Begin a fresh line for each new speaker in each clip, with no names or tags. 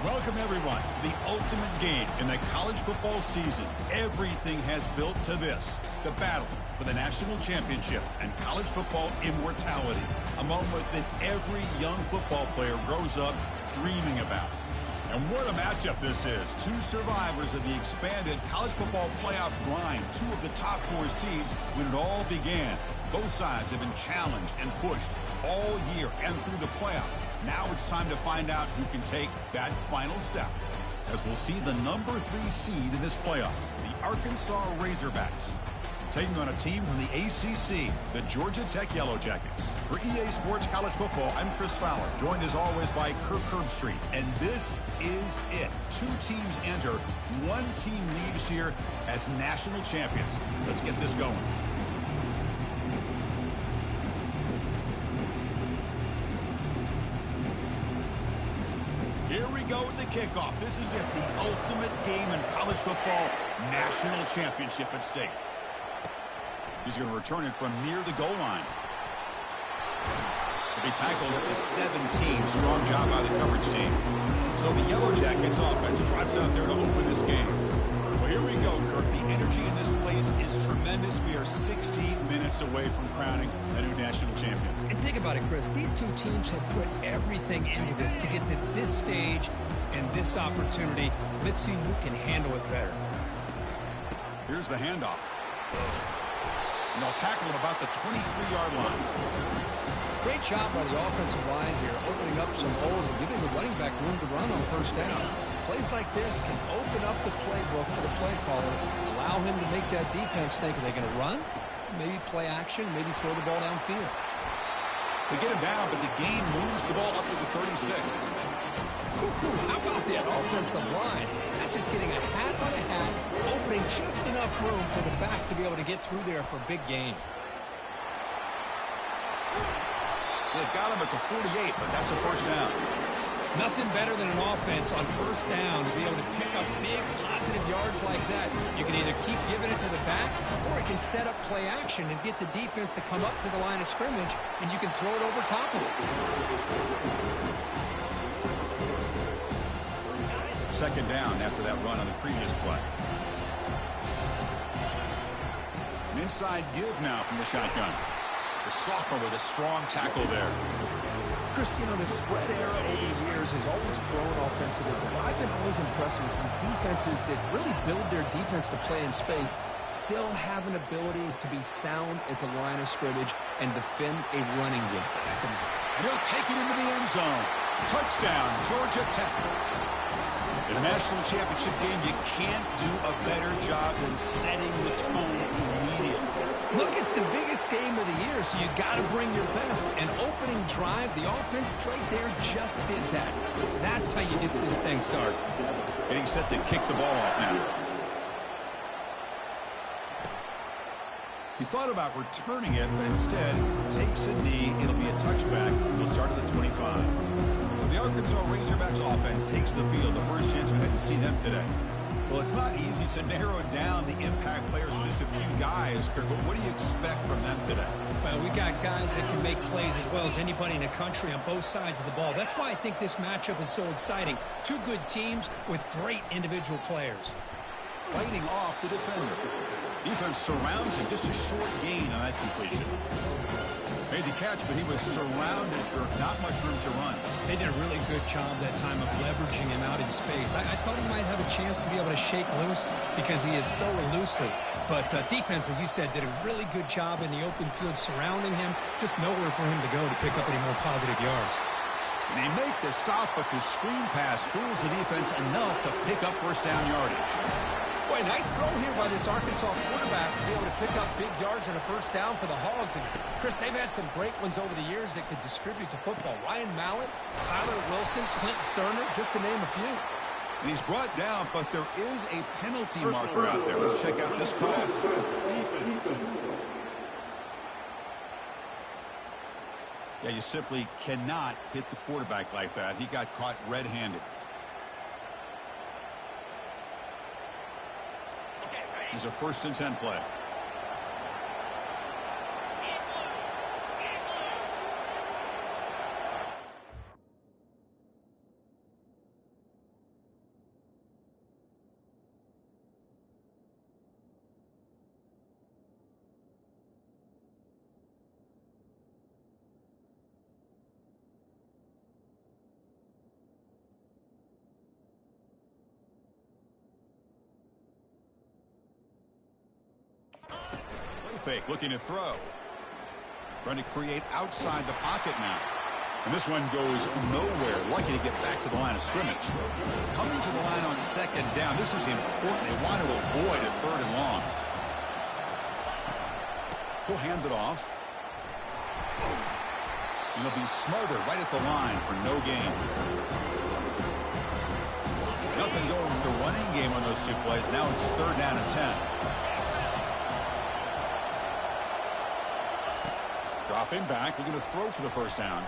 Welcome, everyone, to the ultimate game in the college football season. Everything has built to this, the battle for the national championship and college football immortality, a moment that every young football player grows up dreaming about. And what a matchup this is. Two survivors of the expanded college football playoff grind, two of the top 4 seeds when it all began. Both sides have been challenged and pushed all year and through the playoff. Now it's time to find out who can take that final step, as we'll see the number 3 seed in this playoff, the Arkansas Razorbacks, taking on a team from the ACC, the Georgia Tech Yellow Jackets. For EA Sports College Football, I'm Chris Fowler, joined as always by Kirk Herbstreit. And this is it. 2 teams enter, 1 team leaves here as national champions. Let's get this going. Here we go with the kickoff. This is it, the ultimate game in college football, national championship at stake. He's going to return it from near the goal line. He'll be tackled at the 17. Strong job by the coverage team. So the Yellow Jackets offense trots out there to open this game. Well, here we go, Kirk. The energy in this place is tremendous. We are 60 minutes away from crowning a new national champion.
And think about it, Chris. These two teams have put everything into this to get to this stage and this opportunity. Let's see who can handle it better.
Here's the handoff. And they'll tackle at about the 23-yard line.
Great job by the offensive line here, opening up some holes and giving the running back room to run on first down. Plays like this can open up the playbook for the play caller, allow him to make that defense think, are they going to run? Maybe play action, maybe throw the ball downfield.
They get him down, but the game moves the ball up to the 36.
How about that offensive line? That's just getting a hat on a hat, opening just enough room for the back to be able to get through there for a big gain.
They've got him at the 48, but that's a first down.
Nothing better than an offense on first down to be able to pick up big positive yards like that. You can either keep giving it to the back, or it can set up play action and get the defense to come up to the line of scrimmage, and you can throw it over top of it.
Second down after that run on the previous play. An inside give now from the shotgun. The sophomore with a strong tackle there.
Chris, you know, the spread era over the years has always grown offensively, but I've been always impressed with defenses that really build their defense to play in space, still have an ability to be sound at the line of scrimmage and defend a running game.
And he'll take it into the end zone. Touchdown, Georgia Tech. In a national championship game, you can't do a better job than setting the tone immediately.
Look, it's the biggest game of the year, so you got to bring your best. An opening drive, the offense right there just did that. That's how you get this thing started.
Getting set to kick the ball off now. He thought about returning it, but instead takes a knee. It'll be a touchback. He'll start at the 25. So the Arkansas Razorbacks offense takes the field. The first chance we had to see them today. Well, it's not easy to narrow down the impact players for just a few guys, Kirk, but what do you expect from them today?
Well, we got guys that can make plays as well as anybody in the country on both sides of the ball. That's why I think this matchup is so exciting. Two good teams with great individual players.
Fighting off the defender. Defense surrounds him. Just a short gain on that completion. Made the catch, but he was surrounded for not much room to run.
They did a really good job that time of leveraging him out in space. I thought he might have a chance to be able to shake loose because he is so elusive. But defense, as you said, did a really good job in the open field surrounding him. Just nowhere for him to go to pick up any more positive yards.
And they make the stop, but the screen pass fools the defense enough to pick up first down yardage.
Boy, nice throw here by this Arkansas quarterback to be able to pick up big yards and a first down for the Hogs. And, Chris, they've had some great ones over the years that could distribute to football. Ryan Mallett, Tyler Wilson, Clint Sterner, just to name a few.
And he's brought down, but there is a penalty marker out there. Let's check out this call. Yeah, you simply cannot hit the quarterback like that. He got caught red-handed. Here's a 1st and 10 play. fake, looking to throw. Trying to create outside the pocket now. And this one goes nowhere. Lucky to get back to the line of scrimmage. Coming to the line on second down. This is important. They want to avoid a third and long. He'll hand it off. And he'll be smothered right at the line for no gain. Nothing going with the running game on those two plays. Now it's third down and 10. Dropping back, looking to throw for the first down.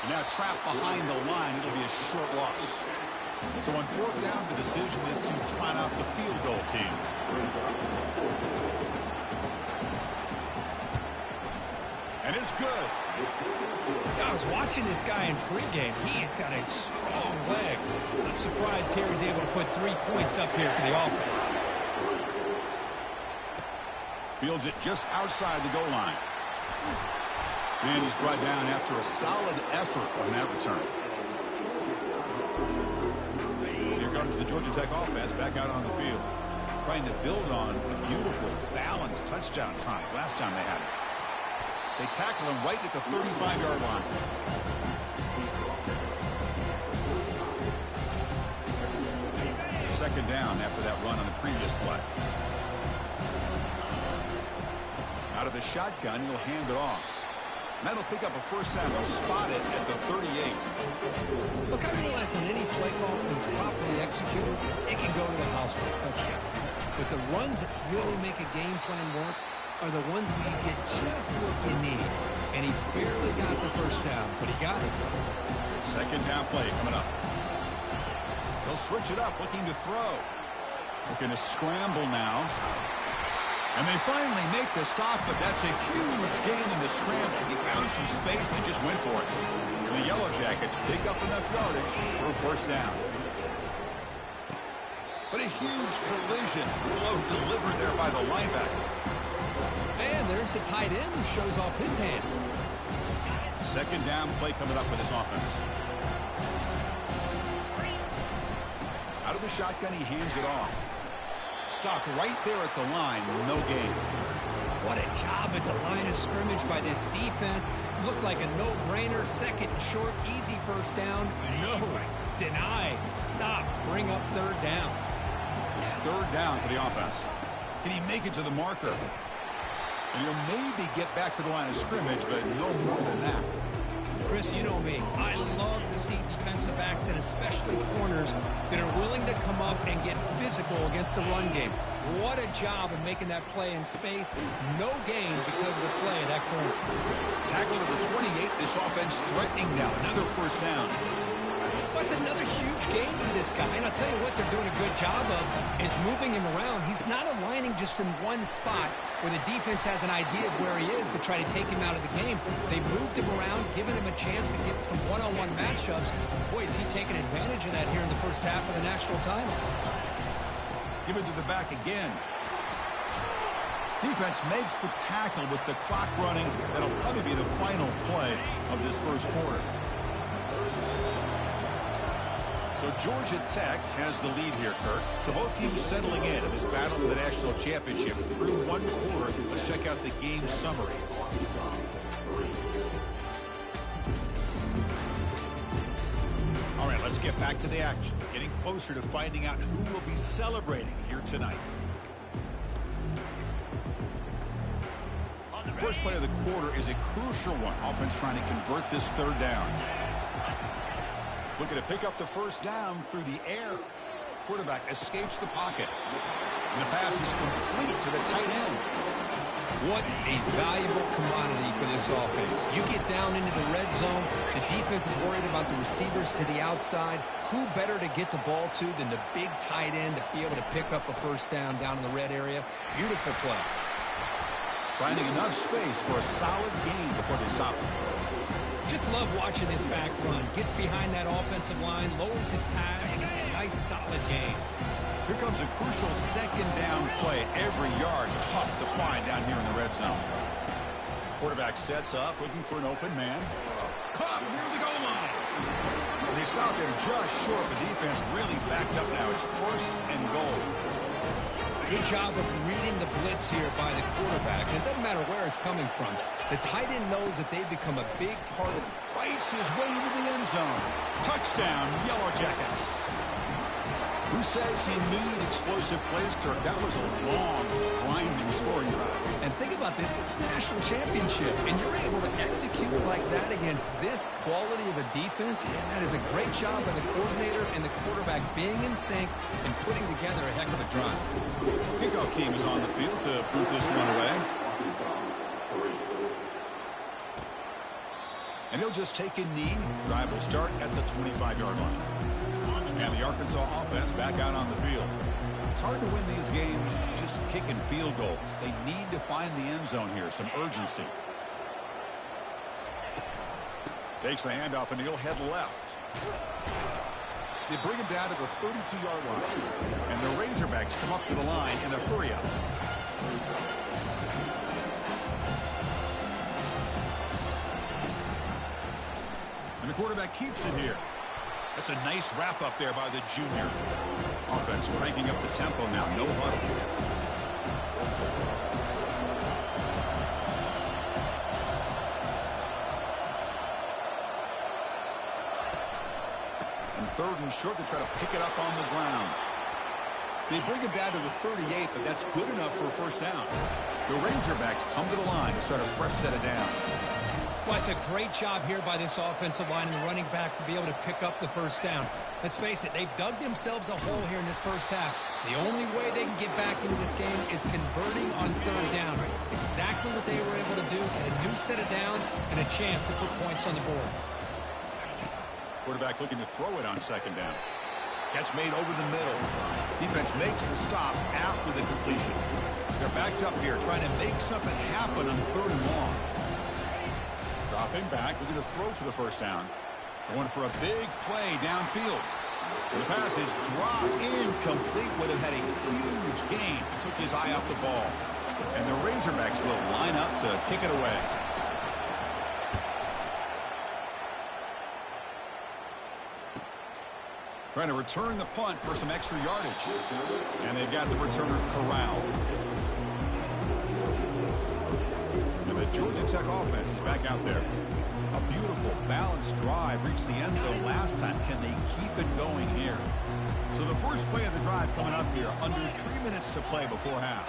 And now trapped behind the line, it'll be a short loss. So on fourth down, the decision is to trot out the field goal team. And it's good.
I was watching this guy in pregame. He's got a strong leg. I'm surprised here he's able to put 3 points up here for the offense.
Fields it just outside the goal line. And he's brought down after a solid effort on that return. Here comes the Georgia Tech offense back out on the field. Trying to build on a beautiful, balanced touchdown drive last time they had it. They tackle him right at the 35-yard line. Second down after that run on the previous play. Out of the shotgun, he'll hand it off. And that'll pick up a first down. They'll spot it at the 38.
Look, I realize on any play call, when it's properly executed, it can go to the house for a touchdown. But the runs that really make a game plan work are the ones where you get just what you need. And he barely got the first down, but he got it.
Second down play coming up. They'll switch it up, looking to throw. Looking to scramble now. And they finally make the stop, but that's a huge gain in the scramble. He found some space and just went for it. And the Yellow Jackets pick up enough yardage for a first down. But a huge collision blow delivered there by the linebacker.
And there's the tight end who shows off his hands.
Second down play coming up for this offense. Out of the shotgun, he hands it off. Stopped right there at the line, no gain.
What a job at the line of scrimmage by this defense. Looked like a no-brainer. Second short, easy first down. No, denied, stopped, bring up third down.
It's third down for the offense. Can he make it to the marker? And he'll maybe get back to the line of scrimmage, but no more than that.
Chris, you know me. I love to see defensive backs and especially corners that are willing to come up and get physical against the run game. What a job of making that play in space. No gain because of the play at that corner.
Tackle to the 28. This offense threatening now. Another first down.
That's another huge game for this guy. And I'll tell you what they're doing a good job of is moving him around. He's not aligning just in one spot where the defense has an idea of where he is to try to take him out of the game. They've moved him around, given him a chance to get some one-on-one matchups. Boy, is he taking advantage of that here in the first half of the national title.
Give it to the back again. Defense makes the tackle with the clock running. That'll probably be the final play of this first quarter. So Georgia Tech has the lead here, Kirk. So both teams settling in this battle for the national championship through one quarter. Let's check out the game summary. All right, let's get back to the action. Getting closer to finding out who will be celebrating here tonight. First play of the quarter is a crucial one. Offense trying to convert this third down. Looking to pick up the first down through the air. Quarterback escapes the pocket. And the pass is complete to the tight end.
What a valuable commodity for this offense. You get down into the red zone. The defense is worried about the receivers to the outside. Who better to get the ball to than the big tight end to be able to pick up a first down in the red area? Beautiful play.
Finding enough space for a solid gain before they stop him.
Just love watching this back run. Gets behind that offensive line, lowers his pass, and it's a nice, solid gain.
Here comes a crucial second down play. Every yard tough to find down here in the red zone. Quarterback sets up, looking for an open man. Caught near the goal line. They stopped him just short. The defense really backed up now. It's first and goal.
Good job of reading the blitz here by the quarterback. And it doesn't matter where it's coming from. The tight end knows that they've become a big part of it.
Fights his way into the end zone. Touchdown, Yellow Jackets. Who says you need explosive plays, Kirk? That was a long, grinding scoring drive.
And think about this. This is the national championship. And you're able to execute like that against this quality of a defense. And that is a great job by the coordinator and the quarterback being in sync and putting together a heck of a drive.
Kickoff team is on the field to boot this one away. And he'll just take a knee. Drive will start at the 25-yard line. And the Arkansas offense back out on the field. It's hard to win these games just kicking field goals. They need to find the end zone here, some urgency. Takes the handoff, and he'll head left. They bring him down to the 32-yard line. And the Razorbacks come up to the line in a hurry-up. And the quarterback keeps it here. That's a nice wrap up there by the junior. Offense cranking up the tempo now. No huddle. And third and short, they try to pick it up on the ground. They bring it down to the 38, but that's good enough for a first down. The Razorbacks come to the line to start a fresh set of downs.
Well, it's a great job here by this offensive line and the running back to be able to pick up the first down. Let's face it, they've dug themselves a hole here in this first half. The only way they can get back into this game is converting on third down. It's exactly what they were able to do, get a new set of downs and a chance to put points on the board.
Quarterback looking to throw it on second down. Catch made over the middle. Defense makes the stop after the completion. They're backed up here trying to make something happen on third and long. Dropping back, looking to throw for the first down. Going for a big play downfield. The pass is dropped incomplete. Would have had a huge gain. Took his eye off the ball. And the Razorbacks will line up to kick it away. Trying to return the punt for some extra yardage. And they've got the returner corralled. And the Georgia Tech offense is back out there. A beautiful, balanced drive reached the end zone last time. Can they keep it going here? So the first play of the drive coming up here. Under 3 minutes to play before half.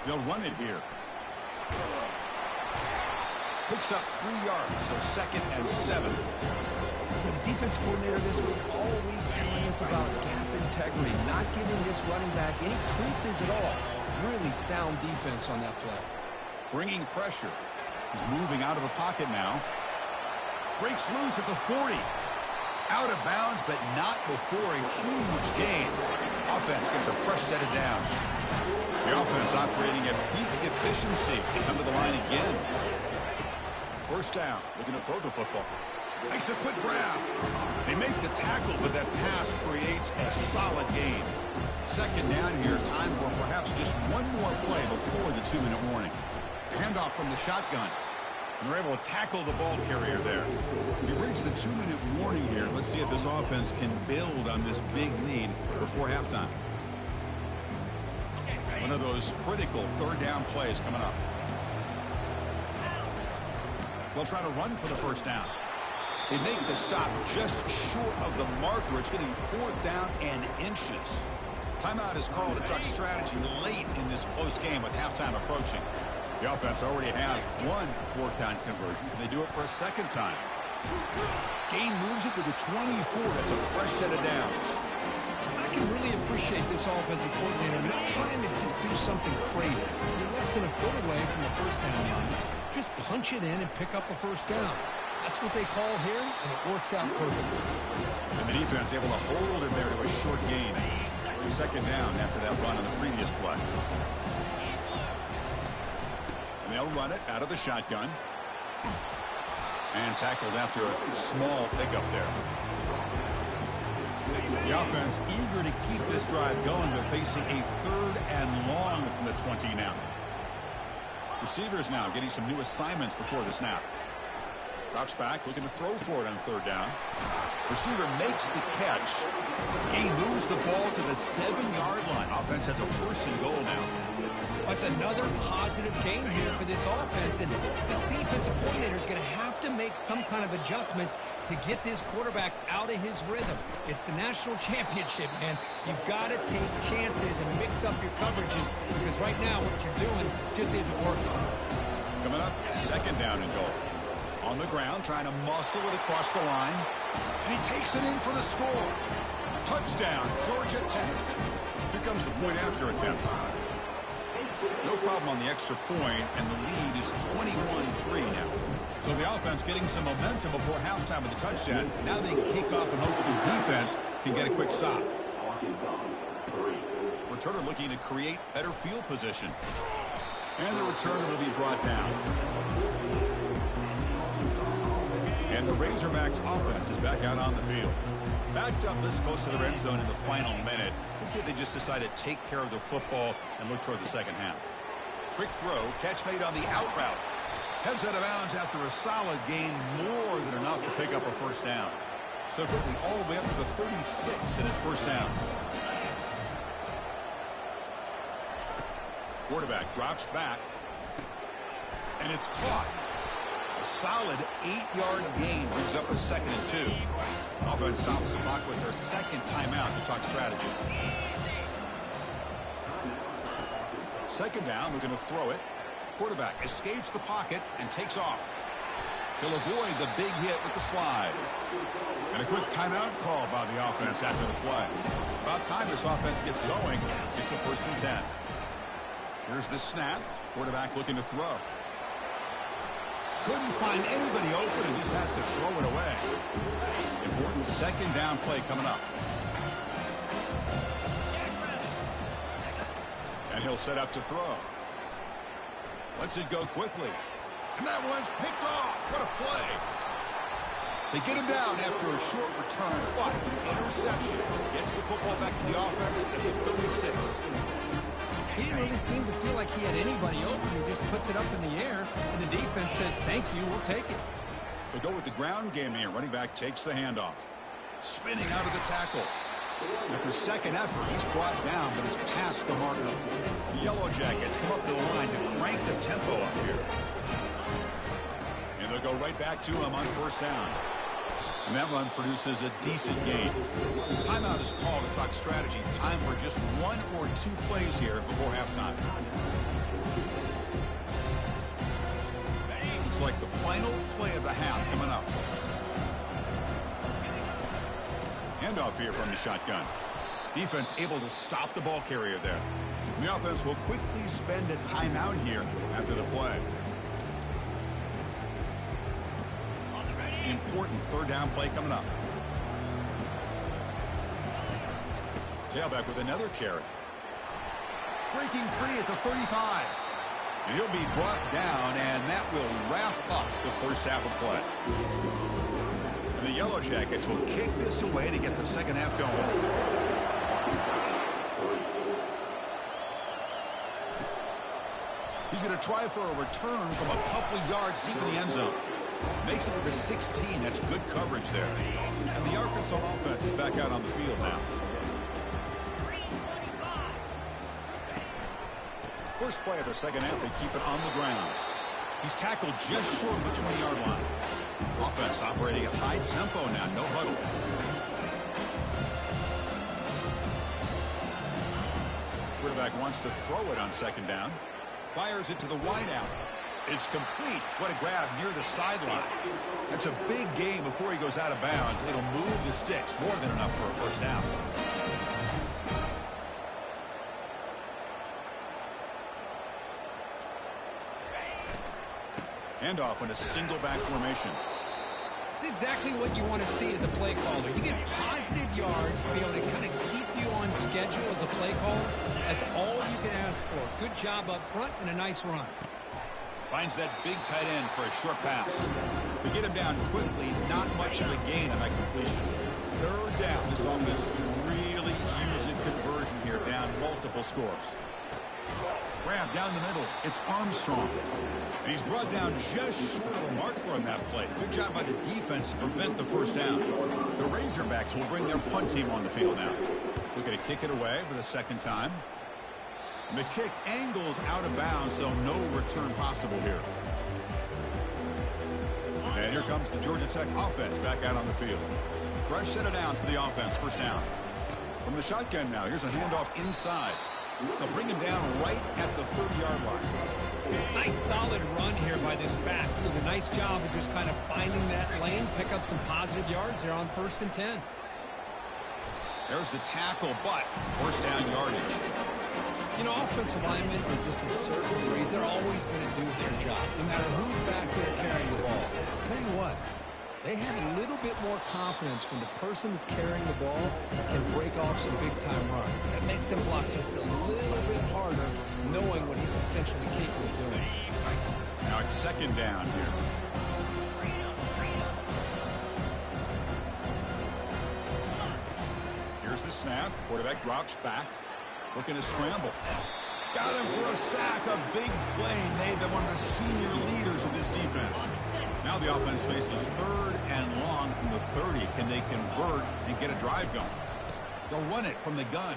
They'll run it here. Picks up 3 yards, so 2nd and 7.
For the defense coordinator this week, all week telling us about gap integrity, not giving this running back any creases at all. Really sound defense on that play.
Bringing pressure. He's moving out of the pocket now. Breaks loose at the 40. Out of bounds, but not before a huge gain. Offense gets a fresh set of downs. The offense operating at peak efficiency. They come to the line again. First down, looking to throw the football. Makes a quick grab. They make the tackle, but that pass creates a solid gain. Second down here, time for perhaps just one more play before the 2-minute warning. Handoff from the shotgun. And they're able to tackle the ball carrier there. We've reached the 2-minute warning here. Let's see if this offense can build on this big lead before halftime. One of those critical third down plays coming up. They'll try to run for the first down. They make the stop just short of the marker. It's getting 4th down and inches. Timeout is called. It talks strategy late in this close game with halftime approaching. The offense already has one 4th down conversion. Can they do it for a second time? Gain moves it to the 24. That's a fresh set of downs.
I can really appreciate this offensive coordinator not trying to just do something crazy. You're less than a foot away from the first down line. Just punch it in and pick up a first down. That's what they call here, and it works out perfectly.
And the defense able to hold him there to a short gain. Second down after that run on the previous play. And they'll run it out of the shotgun. And tackled after a small pickup there. The offense eager to keep this drive going, but facing a 3rd and long from the 20 now. Receivers now getting some new assignments before the snap. Drops back, looking to throw for it on third down. Receiver makes the catch. He moves the ball to the 7-yard line. Offense has a 1st and goal now.
That's another positive game here for this offense, and this defensive coordinator is going to have to make some kind of adjustments to get this quarterback out of his rhythm. It's the national championship, man. You've got to take chances and mix up your coverages, because right now what you're doing just isn't working.
Coming up, 2nd down and goal. On the ground, trying to muscle it across the line. And he takes it in for the score. Touchdown, Georgia Tech. Here comes the point after attempt. No problem on the extra point, and the lead is 21-3 now. So the offense getting some momentum before halftime with the touchdown. Now they can kick off and hopes the defense can get a quick stop. Returner looking to create better field position. And the returner will be brought down. And the Razorbacks offense is back out on the field. Backed up this close to the red zone in the final minute. Let's see if they just decide to take care of the football and look toward the second half. Quick throw, catch made on the out route. Heads out of bounds after a solid gain, more than enough to pick up a 1st down. So quickly all the way up to the 36 in his 1st down. Quarterback drops back. And it's caught. A solid 8-yard gain brings up a 2nd and 2. Offense stops the clock with their 2nd timeout to talk strategy. 2nd down, we're going to throw it. Quarterback escapes the pocket and takes off. He'll avoid the big hit with the slide. And a quick timeout call by the offense after the play. About time this offense gets going. It's a 1st and 10. Here's the snap. Quarterback looking to throw. Couldn't find anybody open and just has to throw it away. Important 2nd down play coming up. And he'll set up to throw. Lets it go quickly. And that one's picked off. What a play. They get him down after a short return, but an interception gets the football back to the offense at the 36.
He didn't really seem to feel like he had anybody open. He just puts it up in the air, and the defense says, thank you, we'll take it.
They go with the ground game here. Running back takes the handoff. Spinning out of the tackle. After 2nd effort, he's brought down, but is past the marker. The Yellow Jackets come up to the line to crank the tempo up here. And they'll go right back to him on 1st down. And that run produces a decent gain. Timeout is called to talk strategy. Time for just 1 or 2 plays here before halftime. Looks like the final play of the half coming up. Handoff here from the shotgun. Defense able to stop the ball carrier there. And the offense will quickly spend a timeout here after the play. Important 3rd down play coming up. Tailback with another carry. Breaking free at the 35. And he'll be brought down, and that will wrap up the 1st half of play. And the Yellow Jackets will kick this away to get the 2nd half going. He's going to try for a return from a couple yards deep in the end zone. Makes it to the 16. That's good coverage there. And the Arkansas offense is back out on the field now. First play of the 2nd half, they keep it on the ground. He's tackled just short of the 20-yard line. Offense operating at high tempo now, no huddle. Quarterback wants to throw it on 2nd down. Fires it to the wideout. It's complete. What a grab near the sideline. That's a big gain before he goes out of bounds. It'll move the sticks. More than enough for a 1st down. Handoff in a single back formation.
It's exactly what you want to see as a play caller. You get positive yards to be able to kind of keep you on schedule as a play caller. That's all you can ask for. Good job up front and a nice run.
Finds that big tight end for a short pass. To get him down quickly, not much of a gain on that completion. 3rd down. This offense can really use a conversion here, down multiple scores. Grab down the middle. It's Armstrong. And he's brought down just short of a marker on that play. Good job by the defense to prevent the first down. The Razorbacks will bring their punt team on the field now. Looking to kick it away for the second time. And the kick angles out of bounds, so no return possible here. And here comes the Georgia Tech offense back out on the field. Fresh set of downs for the offense. First down. From the shotgun now, here's a handoff inside. They'll bring him down right at the 30-yard line.
Nice solid run here by this back. Doing a nice job of just kind of finding that lane, pick up some positive yards there on 1st and 10.
There's the tackle, but first down yardage.
You know, offensive linemen are just a certain breed. They're always going to do their job, no matter who's back there carrying the ball. I'll tell you what, they have a little bit more confidence when the person that's carrying the ball can break off some big-time runs. That makes them block just a little bit harder, knowing what he's potentially capable of doing.
Now it's second down here. Here's the snap. Quarterback drops back. Looking to scramble. Got him for a sack. A big play made them one of the senior leaders of this defense. Now the offense faces 3rd and long from the 30. Can they convert and get a drive going? They'll run it from the gun.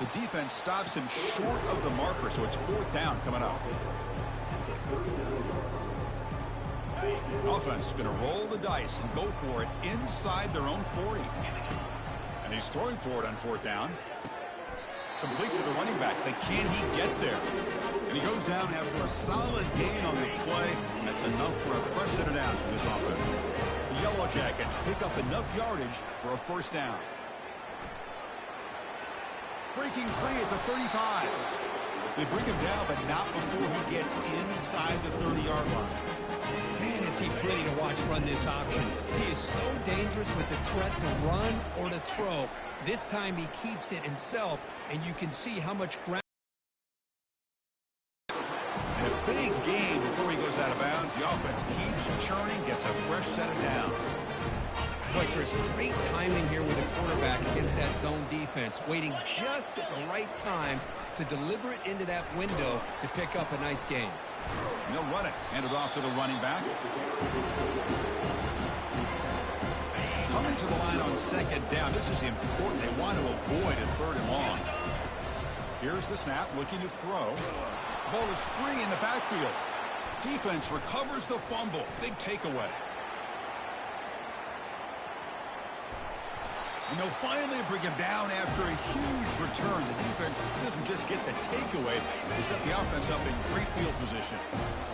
The defense stops him short of the marker, so it's 4th down coming up. Offense is going to roll the dice and go for it inside their own 40. And he's throwing for it on 4th down. Complete with the running back. But can he get there? And he goes down after a solid gain on the play. That's enough for a fresh set of downs for this offense. The Yellow Jackets pick up enough yardage for a first down. Breaking free at the 35. They bring him down, but not before he gets inside the 30-yard line.
Man, is he pretty to watch run this option. He is so dangerous with the threat to run or to throw. This time he keeps it himself, and you can see how much ground.
And a big gain before he goes out of bounds. The offense keeps churning, gets a fresh set of downs.
Boy, Chris, great timing here with the quarterback against that zone defense, waiting just at the right time to deliver it into that window to pick up a nice gain.
And they'll run it. Hand it off to the running back. Coming to the line on second down. This is important. They want to avoid a 3rd and long. Here's the snap, looking to throw. Ball is free in the backfield. Defense recovers the fumble. Big takeaway. And they'll finally bring him down after a huge return. The defense doesn't just get the takeaway. They set the offense up in great field position.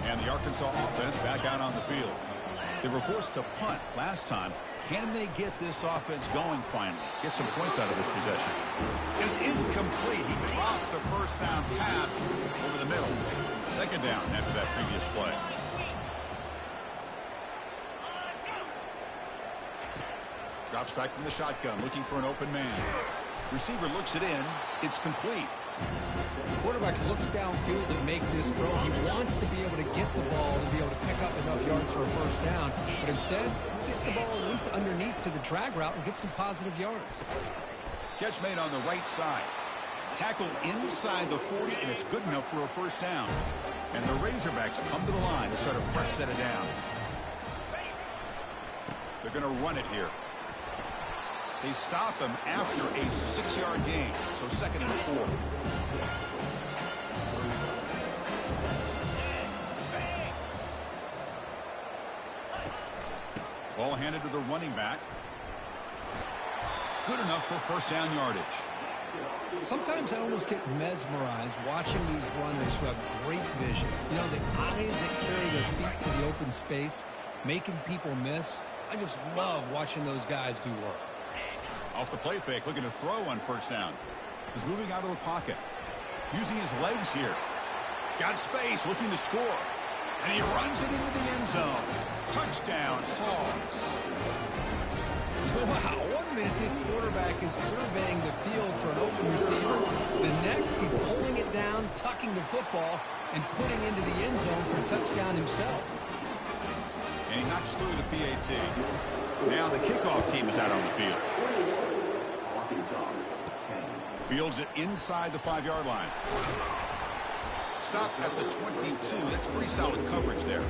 And the Arkansas offense back out on the field. They were forced to punt last time. Can they get this offense going finally? Get some points out of this possession. It's incomplete. He dropped the first down pass over the middle. Second down after that previous play. Drops back from the shotgun, looking for an open man. Receiver looks it in. It's complete.
The quarterback looks downfield to make this throw. He wants to be able to get the ball to be able to pick up enough yards for a first down. But instead, he gets the ball at least underneath to the drag route and gets some positive yards.
Catch made on the right side. Tackle inside the 40, and it's good enough for a first down. And the Razorbacks come to the line to start a fresh set of downs. They're going to run it here. They stop him after a 6-yard gain, so 2nd and 4. Ball handed to the running back. Good enough for first down yardage.
Sometimes I almost get mesmerized watching these runners who have great vision. You know, the eyes that carry their feet to the open space, making people miss. I just love watching those guys do work.
Off the play fake, looking to throw on first down. He's moving out of the pocket. Using his legs here. Got space, looking to score. And he runs it into the end zone. Touchdown, Hogs.
Wow, 1 minute this quarterback is surveying the field for an open receiver. The next, he's pulling it down, tucking the football, and putting into the end zone for a touchdown himself.
And he knocks through the PAT. Now the kickoff team is out on the field. Fields it inside the 5-yard line. Stop at the 22. That's pretty solid coverage there.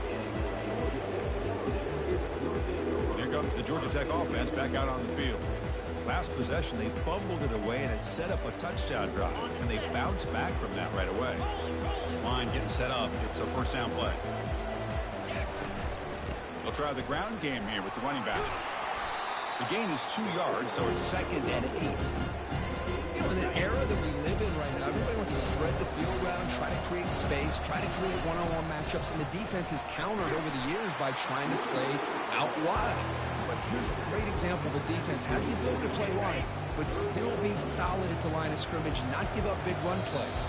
Here comes the Georgia Tech offense back out on the field. Last possession, they fumbled it away, and it set up a touchdown drive. And they bounced back from that right away. This line getting set up. It's a first down play. They'll try the ground game here with the running back. The gain is 2 yards, so it's 2nd and 8.
You know, in the era that we live in right now, everybody wants to spread the field around, try to create space, try to create one-on-one matchups, and the defense has countered over the years by trying to play out wide. But here's a great example of a defense has the ability to play wide, but still be solid at the line of scrimmage, not give up big run plays.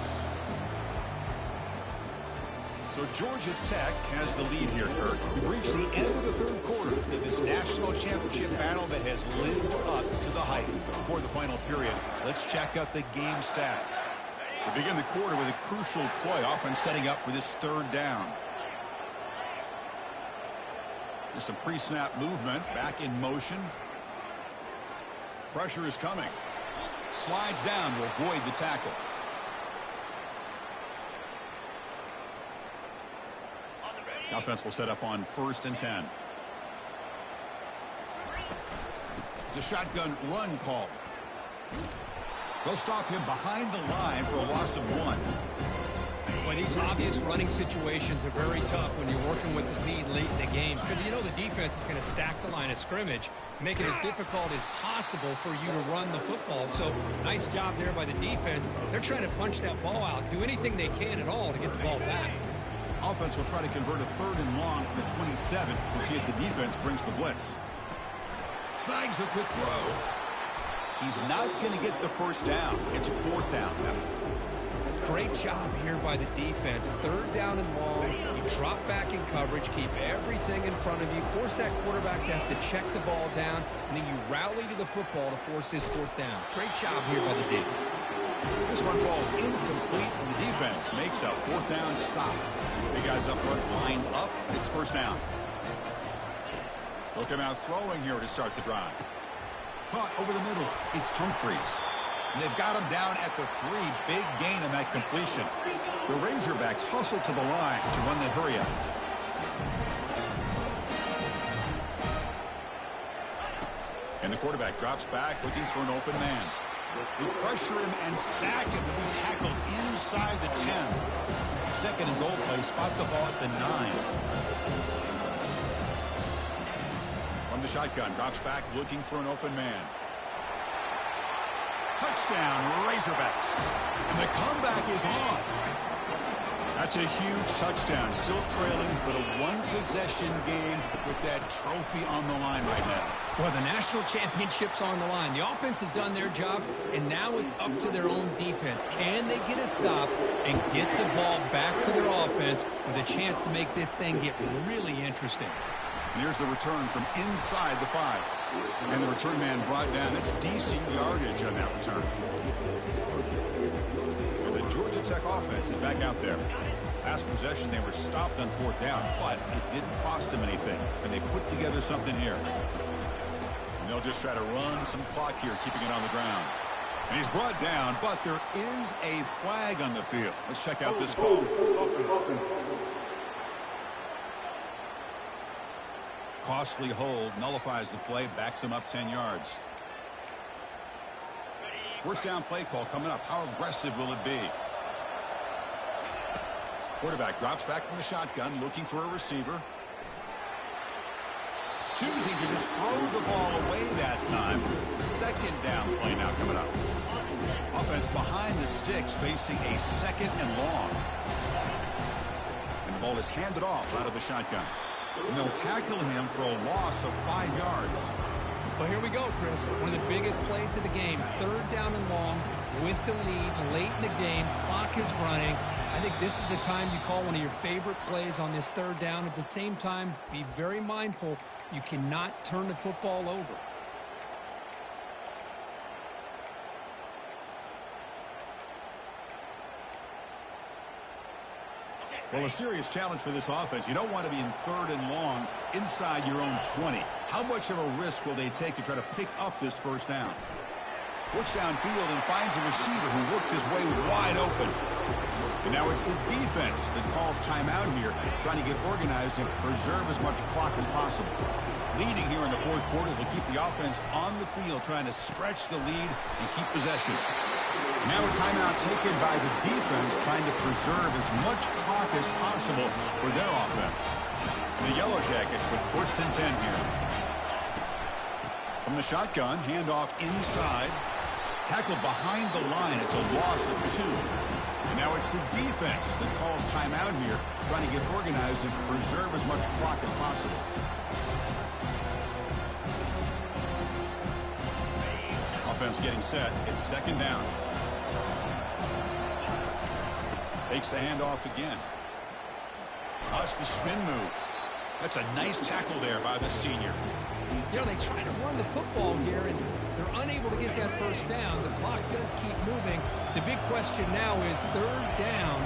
So Georgia Tech has the lead here, Kurt. We've reached the end of the 3rd quarter in this national championship battle that has lived up to the hype. Before the final period, let's check out the game stats. We begin the quarter with a crucial play, offense setting up for this 3rd down. There's some pre-snap movement, back in motion. Pressure is coming. Slides down to avoid the tackle. Offense will set up on 1st and 10. It's a shotgun run call. They'll stop him behind the line for a loss of 1.
Well, these obvious running situations are very tough when you're working with the lead late in the game, because you know the defense is going to stack the line of scrimmage, make it as difficult as possible for you to run the football. So nice job there by the defense. They're trying to punch that ball out, do anything they can at all to get the ball back.
Offense will try to convert a 3rd and long from the 27. We'll see if the defense brings the blitz. Snags a quick throw. He's not going to get the first down. It's 4th down now.
Great job here by the defense. 3rd down and long. You drop back in coverage, keep everything in front of you, force that quarterback to have to check the ball down, and then you rally to the football to force this 4th down. Great job here by the D.
This one falls incomplete, and the defense makes a 4th down stop. Big guys up front lined up. It's 1st down. They'll come out throwing here to start the drive. Caught over the middle. It's Humphreys. And they've got him down at the 3. Big gain on that completion. The Razorbacks hustle to the line to run the hurry up. And the quarterback drops back looking for an open man. We pressure him and sack him to be tackled inside the 10. 2nd and goal play. Spot the ball at the 9. From the shotgun, drops back looking for an open man. Touchdown, Razorbacks. And the comeback is on. That's a huge touchdown. Still trailing, but a 1-possession game with that trophy on the line right now.
Well, the national championship's on the line. The offense has done their job, and now it's up to their own defense. Can they get a stop and get the ball back to their offense with a chance to make this thing get really interesting?
And here's the return from inside the 5. And the return man brought down. That's decent yardage on that return. And the Georgia Tech offense is back out there. Last possession, they were stopped on 4th down, but it didn't cost them anything. And they put together something here. And they'll just try to run some clock here, keeping it on the ground. And he's brought down, but there is a flag on the field. Let's check out this call. Costly hold, nullifies the play, backs him up 10 yards. 1st down play call coming up. How aggressive will it be? Quarterback drops back from the shotgun, looking for a receiver. Choosing to just throw the ball away that time. 2nd down play now coming up. Offense behind the sticks, facing a 2nd and long. And the ball is handed off out of the shotgun. And they'll tackle him for a loss of 5 yards.
Well, here we go, Chris. One of the biggest plays of the game. 3rd down and long with the lead late in the game. Clock is running. I think this is the time you call one of your favorite plays on this 3rd down. At the same time, be very mindful. You cannot turn the football over.
Well, a serious challenge for this offense. You don't want to be in 3rd and long inside your own 20. How much of a risk will they take to try to pick up this 1st down? Looks downfield and finds a receiver who worked his way wide open. And now it's the defense that calls timeout here, trying to get organized and preserve as much clock as possible. Leading here in the fourth quarter will keep the offense on the field, trying to stretch the lead and keep possession. Now a timeout taken by the defense, trying to preserve as much clock as possible for their offense. The Yellow Jackets with 1st and 10 here. From the shotgun, handoff inside. Tackled behind the line. It's a loss of 2. And now it's the defense that calls timeout here, trying to get organized and preserve as much clock as possible. Offense getting set. It's 2nd down. Takes the handoff again. That's the spin move. That's a nice tackle there by the senior.
You know, they try to run the football here, and they're unable to get that 1st down. The clock does keep moving. The big question now is 3rd down.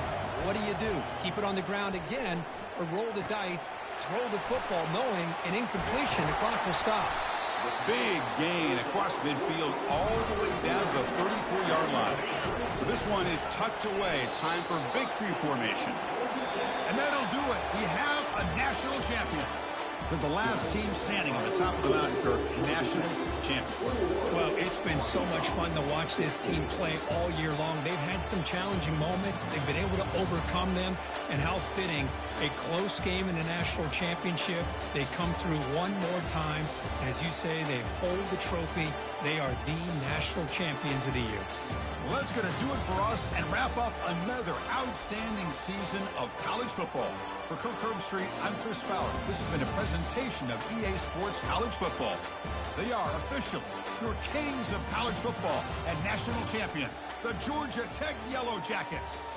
What do? Keep it on the ground again, or roll the dice, throw the football, knowing an incompletion, the clock will stop.
Big gain across midfield all the way down to the 34-yard line. So this one is tucked away. Time for victory formation. And that'll do it. We have a national champion. With the last team standing on the top of the mountain for national champion.
Well, it's been so much fun to watch this team play all year long. They've had some challenging moments. They've been able to overcome them. And how fitting, a close game in the national championship. They come through one more time. And as you say, they hold the trophy. They are the national champions of the year.
Well, that's going to do it for us and wrap up another outstanding season of college football. For Kirk Herbstreit, I'm Chris Fowler. This has been a presentation of EA Sports College Football. They are officially your kings of college football and national champions, the Georgia Tech Yellow Jackets.